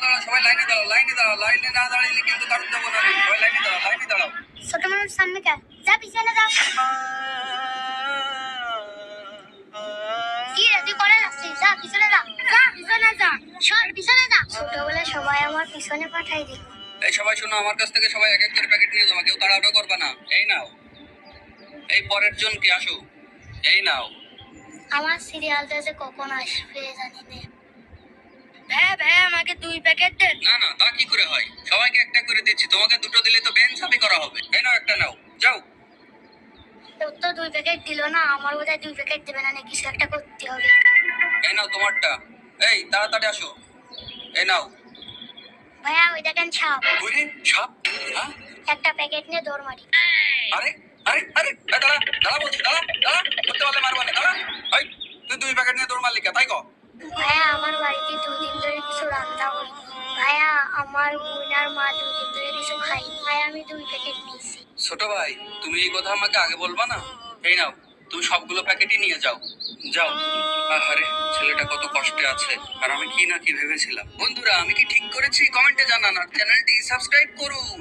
দাঁড়াও, সবাই লাইনে দাঁড়াও, লাইনে দাঁড়াও, লাইনে না দাঁড়াইলে কিন্তু কারণ দেবো না। সবাই লাইনে দাঁড়াও, লাইনে দাঁড়াও। ছোট মানুষ সামনে কা, যা পিছনে যা। কি রে তুই করে যাচ্ছিস? যা পিছনে যা, যা পিছনে যা, সর পিছনে যা। ছোটবেলায় সবাই আমার পিছনে পাঠাই দিত। এই সবাই শোনো, আমার কাছ থেকে সবাই এক এক করে প্যাকেট নিয়ে যাও, কেউ তাড়াহুড়ো করবে না। এই নাও, এই পরের জন কি আসো, এই নাও। আমার সিরিয়ালটা যে কখন আসবে জানি না। ভাই আমাকে 2 প্যাকেট দেন। না না, তা কি করে হয়? সবাইকে একটা করে দিচ্ছি, তোমাকে দুটো দিলে তো বেঞ্চাবি করা হবে। এই নাও, একটা নাও, যাও। তোর তো 2 প্যাকেট দিল না, আমার বোধহয় 2 প্যাকেট দেবে না, কিছু একটা করতে হবে। এই নাও তোমারটা। এই তাড়াতাড়ি আসো, এই নাও। ভাইয়া ওই দেখেন ছাপ। ওরে সাপ? হ্যাঁ? একটা প্যাকেট নিয়ে দৌড় মারি। আরে আরে আরে, এই দাঁড়া দাঁড়া বলছি, দাঁড়া দাঁড়া, করতে পারলে মারবা না, দাঁড়া। এই তুই 2 প্যাকেট নিয়ে দৌড় মারলি কে, তাই কো? ভাইয়া আমার বাড়িতে 2 দিন ধরে কিছু রান্না হয়নি। ভাইয়া আমার বোন আর মা 2 দিন ধরে কিছু খাইনি। ভাই আমি 2 প্যাকেট নিয়েছি। ছোট ভাই, তুমি এই কথা আমাকে আগে বলবা না? এই নাও, তুমি সবগুলো প্যাকেটই নিয়ে যাও, যাও। আরে ছেলেটা কত কষ্টে আছে, আর আমি কি না কি ভেবেছিলাম। বন্ধুরা, আমি কি ঠিক করেছি? কমেন্টে জানান, আর চ্যানেলটি সাবস্ক্রাইব করুন।